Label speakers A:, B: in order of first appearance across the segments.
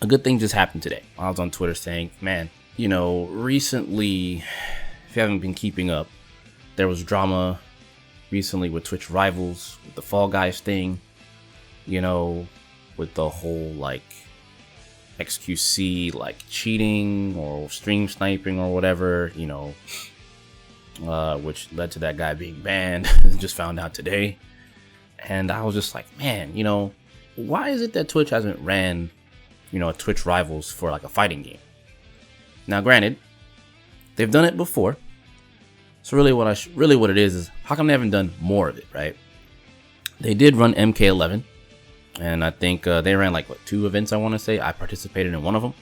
A: a good thing just happened today. I was on Twitter saying, man, recently, if you haven't been keeping up, there was drama recently with Twitch rivals, with the Fall Guys thing, with the whole like XQC like cheating or stream sniping or whatever, which led to that guy being banned. Just found out today. And I was just like, man, why is it that Twitch hasn't ran, Twitch rivals for like a fighting game? Now, granted, they've done it before. So really what it is how come they haven't done more of it, right? They did run MK11, and I think they ran like 2 events. I want to say I participated in one of them.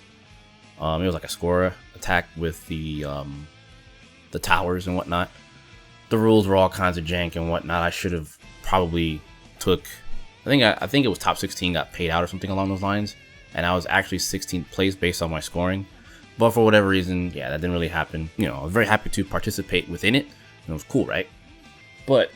A: It was like a score attack with the towers and whatnot. The rules were all kinds of jank and whatnot. I should have probably took. I think it was top 16 got paid out or something along those lines, and I was actually 16th place based on my scoring. But for whatever reason, yeah, that didn't really happen. I was very happy to participate within it. It was cool, right? But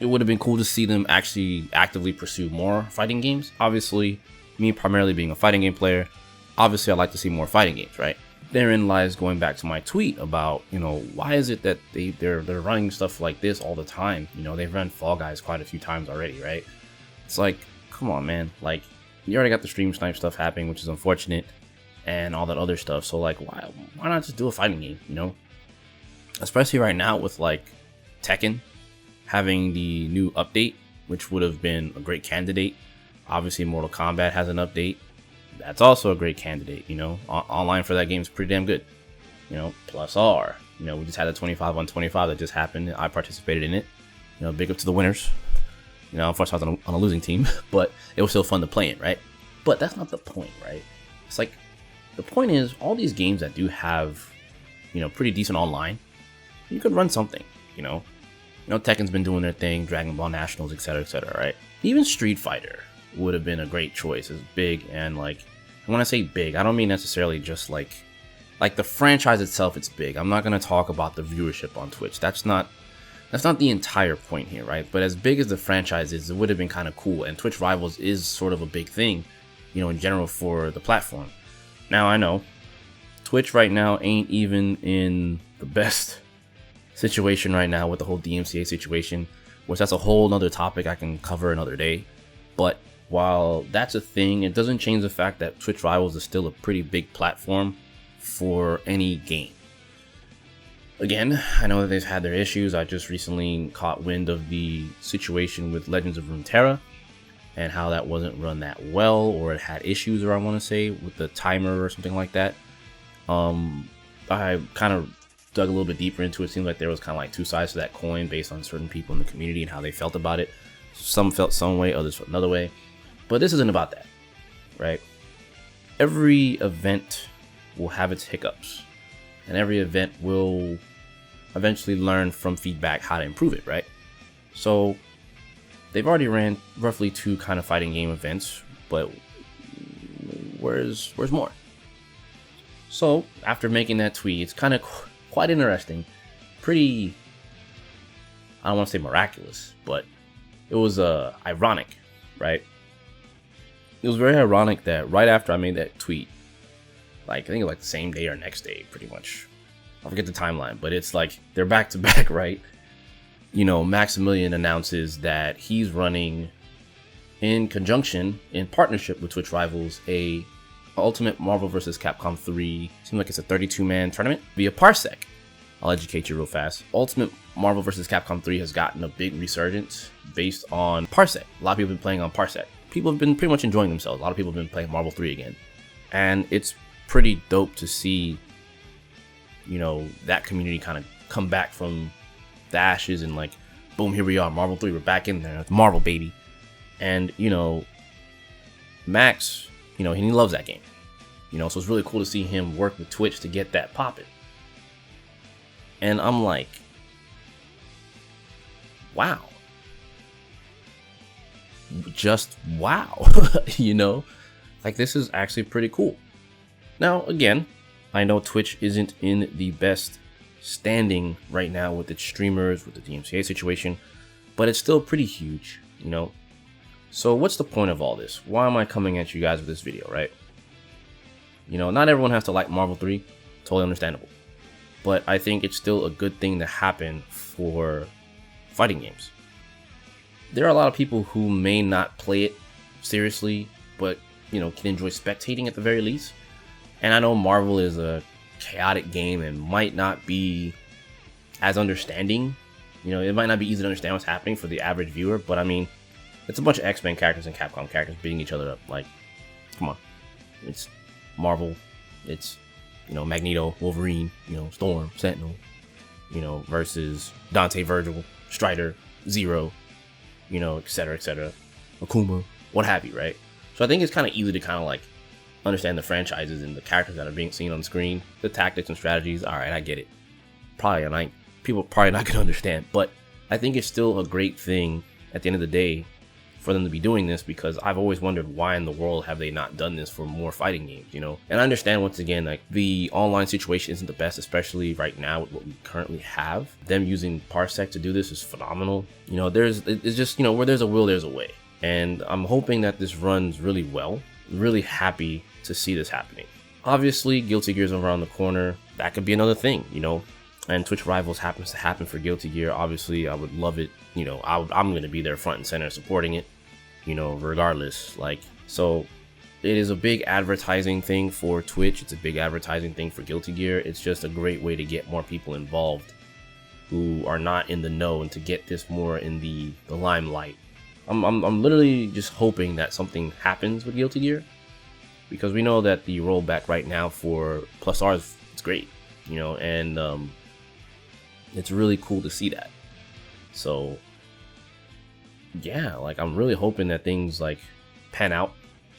A: it would have been cool to see them actually actively pursue more fighting games. Obviously, me primarily being a fighting game player, obviously I'd like to see more fighting games, right? Therein lies going back to my tweet about, why is it that they're running stuff like this all the time? They've run Fall Guys quite a few times already, right? It's like, come on, man. Like, you already got the stream snipe stuff happening, which is unfortunate, and all that other stuff. So like, why not just do a fighting game, Especially right now with like Tekken having the new update, which would have been a great candidate. Obviously, Mortal Kombat has an update. That's also a great candidate, Online for that game is pretty damn good. Plus R. We just had a 25 on 25 that just happened. I participated in it. Big up to the winners. Unfortunately I was on a losing team, but it was still fun to play in, right? But that's not the point, right? It's like, the point is, all these games that do have, pretty decent online, you could run something, Tekken's been doing their thing, Dragon Ball Nationals, etc., right? Even Street Fighter would have been a great choice. It's big, and like, when I say big, I don't mean necessarily just like the franchise itself. It's big. I'm not gonna talk about the viewership on Twitch. That's not the entire point here, right? But as big as the franchise is, it would have been kind of cool. And Twitch Rivals is sort of a big thing, in general for the platform. Now, I know Twitch right now ain't even in the best situation right now with the whole DMCA situation, which that's a whole nother topic I can cover another day. But while that's a thing, it doesn't change the fact that Twitch Rivals is still a pretty big platform for any game. Again, I know that they've had their issues. I just recently caught wind of the situation with Legends of Runeterra and how that wasn't run that well, or it had issues, or I want to say, with the timer or something like that. I kind of dug a little bit deeper into it. It seems like there was kind of like 2 sides to that coin based on certain people in the community and how they felt about it. Some felt some way, others felt another way. But this isn't about that, right? Every event will have its hiccups, and every event will eventually learn from feedback how to improve it, right? So they've already ran roughly 2 kind of fighting game events, but where's more? So after making that tweet, it's kind of quite interesting, pretty, I don't want to say miraculous, but it was ironic, right? It was very ironic that right after I made that tweet, like I think it was like the same day or next day, pretty much. I forget the timeline, but it's like they're back to back, right? Maximillian announces that he's running in conjunction, in partnership with Twitch Rivals, a Ultimate Marvel vs. Capcom 3, seems like it's a 32-man tournament via Parsec. I'll educate you real fast. Ultimate Marvel vs. Capcom 3 has gotten a big resurgence based on Parsec. A lot of people have been playing on Parsec. People have been pretty much enjoying themselves. A lot of people have been playing Marvel 3 again. And it's pretty dope to see, that community kind of come back from the ashes and like, boom, here we are, Marvel 3, we're back in there, Marvel baby. And, Max, he loves that game. So it's really cool to see him work with Twitch to get that popping. And I'm like, wow. Just wow. Like, this is actually pretty cool. Now, again, I know Twitch isn't in the best standing right now with its streamers, with the DMCA situation, but it's still pretty huge, So what's the point of all this? Why am I coming at you guys with this video, right? You know, not everyone has to like Marvel 3, totally understandable. But I think it's still a good thing to happen for fighting games. There are a lot of people who may not play it seriously, but, you know, can enjoy spectating at the very least. And I know Marvel is a chaotic game and might not be as understanding. You know, it might not be easy to understand what's happening for the average viewer, but I mean, it's a bunch of X-Men characters and Capcom characters beating each other up. Like, come on. It's Marvel. It's, you know, Magneto, Wolverine, you know, Storm, Sentinel, you know, versus Dante, Virgil, Strider, Zero, you know, etc., Akuma, what have you, right? So I think it's kind of easy to kind of like understand the franchises and the characters that are being seen on screen, the tactics and strategies. All right, I get it. People probably not gonna understand, but I think it's still a great thing at the end of the day for them to be doing this, because I've always wondered why in the world have they not done this for more fighting games, you know? And I understand, once again, like, the online situation isn't the best, especially right now with what we currently have. Them using Parsec to do this is phenomenal. You know, it's just, you know, where there's a will, there's a way. And I'm hoping that this runs really well. Really happy to see this happening. Obviously, Guilty Gear's around the corner. That could be another thing, you know? And Twitch Rivals happens to happen for Guilty Gear. Obviously, I would love it. You know, I'm going to be there front and center supporting it, you know, regardless. Like, so it is a big advertising thing for Twitch. It's a big advertising thing for Guilty Gear. It's just a great way to get more people involved who are not in the know, and to get this more in the limelight. I'm literally just hoping that something happens with Guilty Gear, because we know that the rollback right now for Plus R is great, you know, and it's really cool to see that. So yeah, like, I'm really hoping that things like pan out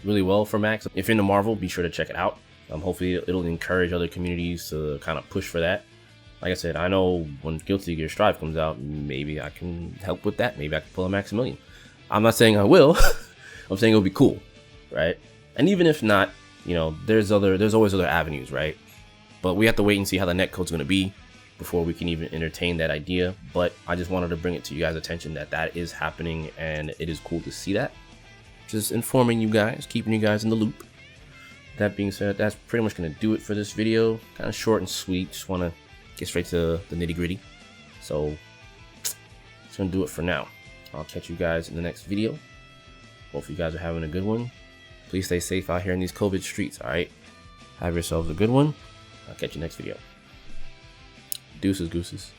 A: really well for Max. If you're into Marvel, be sure to check it out. Hopefully it'll encourage other communities to kind of push for that. Like I said, I know when Guilty Gear Strive comes out, maybe I can help with that. Maybe I can pull a Maximillian. I'm not saying I will. I'm saying it'll be cool, right? And even if not, you know, there's always other avenues, right? But we have to wait and see how the netcode's going to be before we can even entertain that idea. But I just wanted to bring it to you guys' attention that that is happening, and it is cool to see that. Just informing you guys, keeping you guys in the loop. That being said, that's pretty much going to do it for this video. Kind of short and sweet. Just want to get straight to the nitty gritty. So it's going to do it for now. I'll catch you guys in the next video. Hope you guys are having a good one. Please stay safe out here in these COVID streets, alright? Have yourselves a good one. I'll catch you next video. Deuces, gooses.